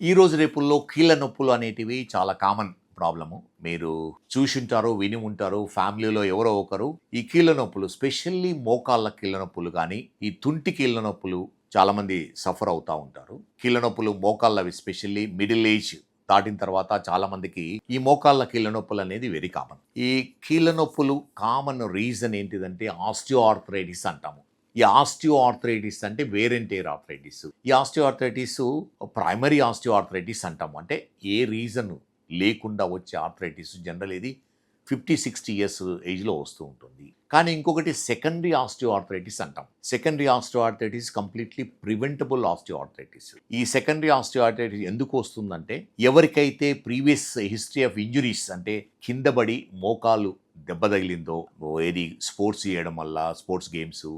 ఈ రోజు రేపుల్లో కీళ్ళ నొప్పులు అనేటివి చాలా కామన్ ప్రాబ్లము. మీరు చూసుంటారు, విని ఉంటారు. ఫ్యామిలీలో ఎవరో ఒకరు ఈ కీళ్ళ నొప్పులు, స్పెషల్లీ మోకాళ్ళ కీళ్ళ నొప్పులు కానీ, ఈ తుంటి కీళ్ళ నొప్పులు చాలామంది సఫర్ అవుతా ఉంటారు. కీళ్ళ నొప్పులు మోకాళ్ళవి స్పెషల్లీ మిడిల్ ఏజ్ దాటిన తర్వాత చాలామందికి ఈ మోకాళ్ళ కీళ్ళ నొప్పులు అనేది వెరీ కామన్. ఈ కీళ్ళ నొప్పులు కామన్ రీజన్ ఏంటిదంటే ఆస్టియో ఆర్థరైటిస్ అంటాము. ఈ ఆస్టియో ఆర్థరైటిస్ అంటే వేర్ అండ్ టేర్ ఆర్థరైటిస్. ఈ osteo arthritis primary osteo arthritis అంటాము. అంటే ఏ రీజన్ లేకుండా వచ్చే ఆర్థరైటిస్. జనరల్ ఇది 50-60 ఇయర్స్ ఏజ్లో వస్తూ ఉంటుంది. కానీ ఇంకొకటి సెకండరీ ఆస్టియో ఆర్థరైటిస్ అంటాం. Secondary osteo arthritis completely preventable osteo arthritis. ఈ సెకండరీ ఆస్టియో ఆర్థరైటిస్ ఎందుకు వస్తుందంటే, ఎవరికైతే ప్రీవియస్ హిస్టరీ ఆఫ్ ఇంజురీస్ అంటే కింద పడి మోకాలు దెబ్బ తగిలిందో, ఏది స్పోర్ట్స్ చేయడం వల్ల, sports games,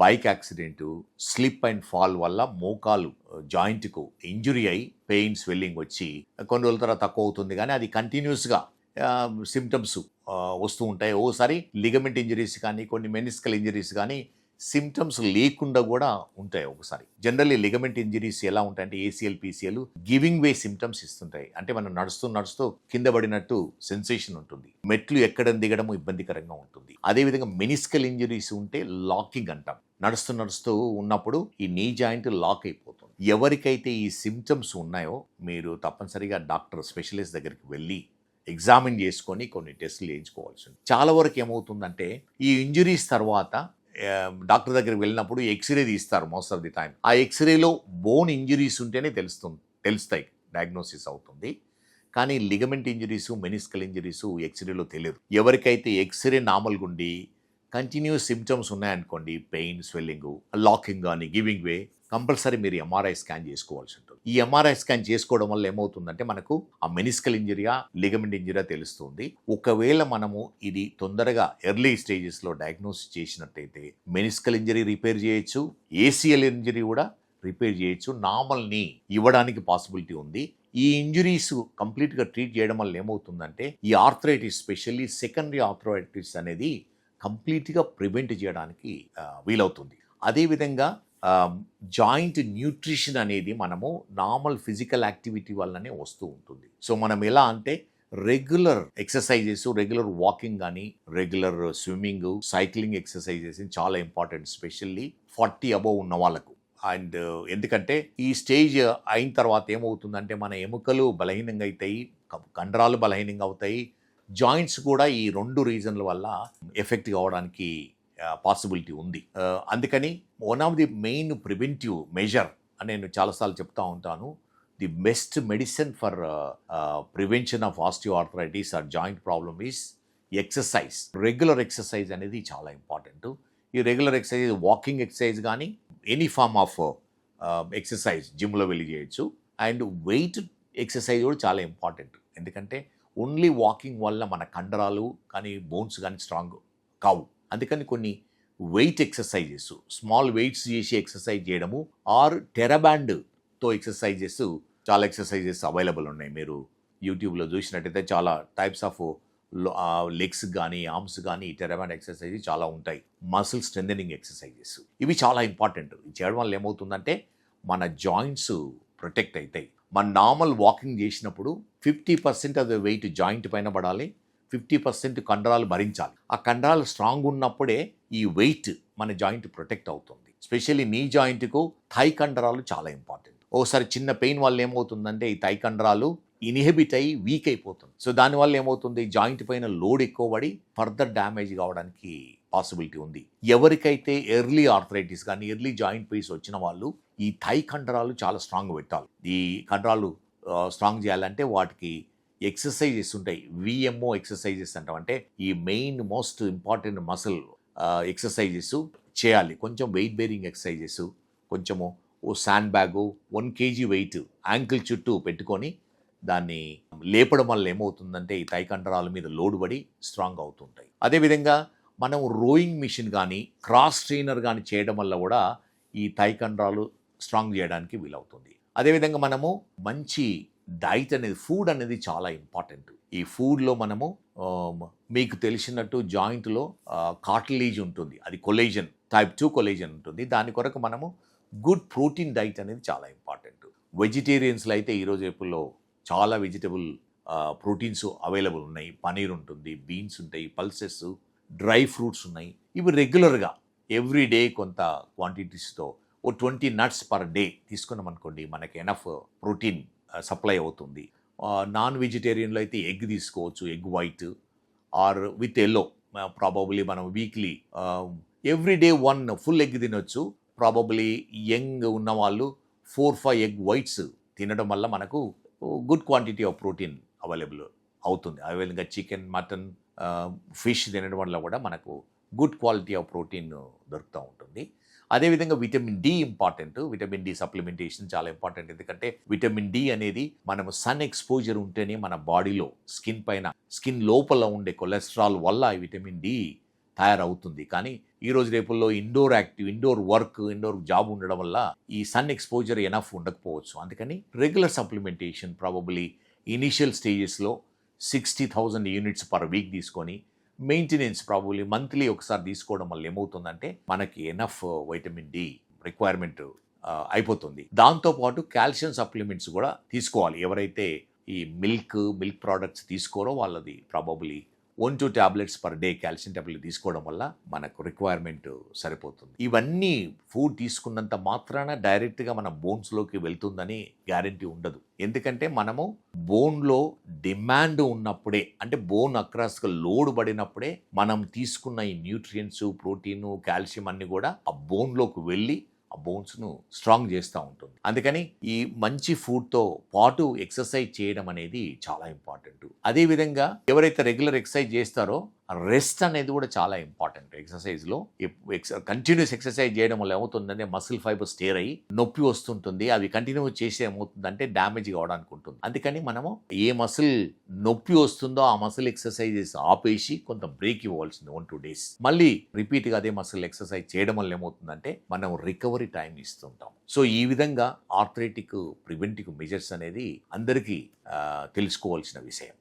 bike accident, slip and fall వల్ల మోకాలు జాయింట్కు ఇంజురీ అయి పెయిన్ స్వెల్లింగ్ వచ్చి కొన్ని రోజుల తర్వాత తక్కువ అవుతుంది. కానీ అది కంటిన్యూస్గా సిమ్టమ్స్ వస్తూ ఉంటాయి. ఓసారి లిగమెంట్ ఇంజరీస్ కానీ, కొన్ని మెనిస్కల్ ఇంజరీస్ కానీ సిమ్టమ్స్ లేకుండా కూడా ఉంటాయి ఒకసారి. జనరల్లీ లిగమెంట్ ఇంజరీస్ ఎలా ఉంటాయంటే ఏసీఎల్, పీసీఎల్ గివింగ్ వే సిమ్టమ్స్ ఇస్తుంటాయి. అంటే మనం నడుస్తూ కింద పడినట్టు సెన్సేషన్ ఉంటుంది. మెట్లు ఎక్కడం దిగడం ఇబ్బందికరంగా ఉంటుంది. అదేవిధంగా మెనిస్కల్ ఇంజరీస్ ఉంటే లాకింగ్ అంటాం. నడుస్తూ ఉన్నప్పుడు ఈ నీ జాయింట్ లాక్ అయిపోతుంది. ఎవరికైతే ఈ సిమ్టమ్స్ ఉన్నాయో మీరు తప్పనిసరిగా డాక్టర్ స్పెషలిస్ట్ దగ్గరికి వెళ్ళి ఎగ్జామిన్ చేసుకొని కొన్ని టెస్టులు చేయించుకోవాల్సి ఉంది. చాలా వరకు ఏమవుతుందంటే ఈ ఇంజరీస్ తర్వాత డాక్టర్ దగ్గరికి వెళ్ళినప్పుడు ఎక్స్రే తీస్తారు మోస్ట్ ఆఫ్ ది టైం. ఆ ఎక్స్రేలో బోన్ ఇంజరీస్ ఉంటేనే తెలుస్తాయి, డయాగ్నోసిస్ అవుతుంది. కానీ లిగమెంట్ ఇంజరీసు, మెనిస్కల్ ఇంజరీసు ఎక్స్రేలో తెలియదు. ఎవరికైతే ఎక్స్రే నార్మల్గా ఉండి కంటిన్యూస్ సిమ్టమ్స్ ఉన్నాయనుకోండి, పెయిన్, స్వెల్లింగ్, లాకింగ్ కానీ, గివింగ్ వే, కంపల్సరీ మీరు ఎంఆర్ఐ స్కాన్ చేసుకోవాల్సి ఉంటుంది. ఈ ఎంఆర్ఐ స్కాన్ చేసుకోవడం వల్ల ఏమవుతుందంటే మనకు ఆ మెనిస్కల్ ఇంజరీయా, లిగమెంట్ ఇంజరీయా తెలుస్తుంది. ఒకవేళ మనము ఇది తొందరగా ఎర్లీ స్టేజెస్లో డయాగ్నోసిస్ చేసినట్టయితే మెనిస్కల్ ఇంజరీ రిపేర్ చేయొచ్చు, ఏసీఎల్ ఇంజరీ కూడా రిపేర్ చేయొచ్చు, నార్మల్ని ఇవ్వడానికి పాసిబిలిటీ ఉంది. ఈ ఇంజరీస్ కంప్లీట్గా ట్రీట్ చేయడం వల్ల ఏమవుతుందంటే ఈ ఆర్థరైటిస్, స్పెషల్లీ సెకండరీ ఆర్థరైటిస్ అనేది కంప్లీట్గా ప్రివెంట్ చేయడానికి వీలవుతుంది. అదేవిధంగా జాయింట్ న్యూట్రిషన్ అనేది మనము నార్మల్ ఫిజికల్ యాక్టివిటీ వల్లనే వస్తూ ఉంటుంది. సో మనం ఎలా అంటే రెగ్యులర్ ఎక్సర్సైజెస్, రెగ్యులర్ వాకింగ్ కానీ, రెగ్యులర్ స్విమ్మింగ్, సైక్లింగ్ ఎక్సర్సైజెస్ చాలా ఇంపార్టెంట్, స్పెషల్లీ 40 అబోవ్ ఉన్న వాళ్ళకు. అండ్ ఎందుకంటే ఈ స్టేజ్ అయిన తర్వాత ఏమవుతుందంటే మన ఎముకలు బలహీనంగా అవుతాయి, కండరాలు బలహీనంగా అవుతాయి, జాయింట్స్ కూడా ఈ 2 రీజన్ల వల్ల ఎఫెక్ట్ కావడానికి పాసిబిలిటీ ఉంది. అందుకని one of the main preventive measure అని నేను చాలాసార్లు చెప్తా ఉంటాను. The best medicine for prevention of osteo arthritis or joint problem is exercise. Regular exercise అనేది చాలా ఇంపార్టెంట్. ఈ రెగ్యులర్ ఎక్సర్సైజ్ వాకింగ్ ఎక్సర్సైజ్ కానీ, ఎనీ ఫార్మ్ ఆఫ్ ఎక్సర్సైజ్ జిమ్లో వెళ్ళి చేయొచ్చు. అండ్ వెయిట్ ఎక్సర్సైజ్ కూడా చాలా ఇంపార్టెంట్. ఎందుకంటే ఓన్లీ వాకింగ్ వల్ల మన కండరాలు కానీ, బోన్స్ కానీ స్ట్రాంగ్ కావు. అందుకని కొన్ని వెయిట్ ఎక్సర్సైజెస్, స్మాల్ వెయిట్స్ చేసి ఎక్సర్సైజ్ చేయడము, ఆర్ టెరాబ్యాండ్తో ఎక్సర్సైజెస్, చాలా ఎక్సర్సైజెస్ అవైలబుల్ ఉన్నాయి. మీరు యూట్యూబ్లో చూసినట్టయితే చాలా టైప్స్ ఆఫ్ లెగ్స్ కానీ, ఆర్మ్స్ కానీ టెరాబ్యాండ్ ఎక్సర్సైజ్ చాలా ఉంటాయి. మసిల్ స్ట్రెంథెనింగ్ ఎక్సర్సైజెస్ ఇవి చాలా ఇంపార్టెంట్. ఇది చేయడం వల్ల ఏమవుతుందంటే మన జాయింట్స్ ప్రొటెక్ట్ అవుతాయి. మన నార్మల్ వాకింగ్ చేసినప్పుడు 50% ఆఫ్ ద వెయిట్ జాయింట్ పైన పడాలి, 50% కండరాలు భరించాలి. ఆ కండరాలు స్ట్రాంగ్ ఉన్నప్పుడే ఈ వెయిట్ మన జాయింట్ ప్రొటెక్ట్ అవుతుంది. స్పెషల్లీ నీ జాయింట్కు థై కండరాలు చాలా ఇంపార్టెంట్. ఓసారి చిన్న పెయిన్ వల్ల ఏమవుతుందంటే ఈ థై కండరాలు ఇన్హిబిట్ అయ్యి వీక్ అయిపోతుంది. సో దానివల్ల ఏమవుతుంది, జాయింట్ పైన లోడ్ ఎక్కువ పడి ఫర్దర్ డ్యామేజ్ కావడానికి పాసిబిలిటీ ఉంది. ఎవరికైతే ఎర్లీ ఆర్థరైటిస్ కానీ, ఎర్లీ జాయింట్ పెయిన్స్ వచ్చిన వాళ్ళు ఈ థై కండరాలు చాలా స్ట్రాంగ్ పెట్టాలి. ఈ కండరాలు స్ట్రాంగ్ చేయాలంటే వాటికి ఎక్సర్సైజెస్ ఉంటాయి. విఎంఓ ఎక్సర్సైజెస్ అంటాం. అంటే ఈ main most important muscle exercises చేయాలి. కొంచెం వెయిట్ బేరింగ్ ఎక్సర్సైజెస్, కొంచెము ఓ sand bag 1 kg weight ankle చుట్టూ పెట్టుకొని దాన్ని లేపడం వల్ల ఏమవుతుందంటే ఈ థై కండరాల మీద లోడ్ పడి స్ట్రాంగ్ అవుతుంటాయి. అదేవిధంగా మనం రోయింగ్ మిషన్ కానీ, క్రాస్ ట్రైనర్ కానీ చేయడం వల్ల కూడా ఈ థై కండరాలు స్ట్రాంగ్ చేయడానికి వీలవుతుంది. అదేవిధంగా మనము మంచి డైట్ అనేది, ఫుడ్ అనేది చాలా ఇంపార్టెంట్. ఈ ఫుడ్లో మనము మీకు తెలిసినట్టు జాయింట్లో కార్టిలేజ్ ఉంటుంది, అది కొలేజన్, టైప్ 2 కొలేజన్ ఉంటుంది. దాని కొరకు మనము గుడ్ ప్రోటీన్ డైట్ అనేది చాలా ఇంపార్టెంట్. వెజిటేరియన్స్లో అయితే ఈరోజు రేపుల్లో చాలా వెజిటబుల్ ప్రోటీన్స్ అవైలబుల్ ఉన్నాయి. పనీర్ ఉంటుంది, బీన్స్ ఉంటాయి, పల్సెస్, డ్రై ఫ్రూట్స్ ఉన్నాయి. ఇవి రెగ్యులర్గా ఎవ్రీ డే కొంత క్వాంటిటీస్తో 20 నట్స్ పర్ డే తీసుకున్నాం అనుకోండి, మనకి ఎనఫ్ ప్రోటీన్ సప్లై అవుతుంది. నాన్ వెజిటేరియన్లో అయితే ఎగ్ తీసుకోవచ్చు, egg white or with yellow. Probably మనం weekly every day 1 full egg తినొచ్చు. ప్రాబబ్లీ యంగ్ ఉన్న వాళ్ళు 4-5 ఎగ్ వైట్స్ తినడం వల్ల మనకు good quantity of protein available అవుతుంది. అదేవిధంగా చికెన్, మటన్, ఫిష్ తినడం వల్ల కూడా మనకు గుడ్ క్వాలిటీ ఆఫ్ ప్రోటీన్ దొరుకుతూ ఉంటుంది. అదేవిధంగా vitamin D important. Vitamin D supplementation చాలా ఇంపార్టెంట్. ఎందుకంటే విటమిన్ డి అనేది మనము సన్ ఎక్స్పోజర్ ఉంటేనే మన బాడీలో స్కిన్ లోపల ఉండే కొలెస్ట్రాల్ వల్ల ఈ విటమిన్ డి తయారవుతుంది. కానీ ఈ రోజు రేపుల్లో ఇండోర్ జాబ్ ఉండడం వల్ల ఈ సన్ ఎక్స్పోజర్ ఎనఫ్ ఉండకపోవచ్చు. అందుకని రెగ్యులర్ సప్లిమెంటేషన్ ప్రాబబ్లీ ఇనిషియల్ స్టేజెస్లో 60,000 యూనిట్స్ పర్ వీక్ తీసుకొని మెయింటెనెన్స్ ప్రాబబ్లీ మంత్లీ ఒకసారి తీసుకోవడం వల్ల ఏమవుతుందంటే మనకి ఎనఫ్ వైటమిన్ డి రిక్వైర్మెంట్ అయిపోతుంది. దాంతోపాటు కాల్షియం సప్లిమెంట్స్ కూడా తీసుకోవాలి. ఎవరైతే ఈ మిల్క్ ప్రోడక్ట్స్ తీసుకోరో వాళ్ళది probably 1-2 tablets per day calcium tablet తీసుకోవడం వల్ల మనకు రిక్వైర్మెంట్ సరిపోతుంది. ఇవన్నీ ఫుడ్ తీసుకున్నంత మాత్రాన డైరెక్ట్గా మన బోన్స్లోకి వెళ్తుందని గ్యారంటీ ఉండదు. ఎందుకంటే మనము బోన్లో డిమాండ్ ఉన్నప్పుడే, అంటే బోన్ అక్రాస్గా లోడ్ పడినప్పుడే మనం తీసుకున్న ఈ న్యూట్రియంట్స్, ప్రోటీను, కాల్షియం అన్నీ కూడా ఆ బోన్లోకి వెళ్ళి ఆ బోన్స్ను స్ట్రాంగ్ చేస్తూ ఉంటుంది. అందుకని ఈ మంచి ఫుడ్తో పాటు ఎక్సర్సైజ్ చేయడం అనేది చాలా ఇంపార్టెంట్. అదేవిధంగా ఎవరైతే రెగ్యులర్ ఎక్సర్సైజ్ చేస్తారో రెస్ట్ అనేది కూడా చాలా ఇంపార్టెంట్. ఎక్సర్సైజ్లో కంటిన్యూస్ ఎక్సర్సైజ్ చేయడం వల్ల ఏమవుతుందంటే మసిల్ ఫైబర్ స్టేర్ అయ్యి నొప్పి వస్తుంటుంది. అవి కంటిన్యూ చేసి ఏమవుతుందంటే డ్యామేజ్ కావడానికి ఉంటుంది. అందుకని మనము ఏ మసిల్ నొప్పి వస్తుందో ఆ మసిల్ ఎక్సర్సైజెస్ ఆపేసి కొంత బ్రేక్ ఇవ్వాల్సింది 1-2 డేస్. మళ్ళీ రిపీట్గా అదే మసిల్ ఎక్సర్సైజ్ చేయడం వల్ల ఏమవుతుందంటే మనం రికవరీ టైం ఇస్తుంటాం. సో ఈ విధంగా ఆర్థరైటిక్ ప్రివెంటివ్ మెజర్స్ అనేది అందరికీ తెలుసుకోవాల్సిన విషయం.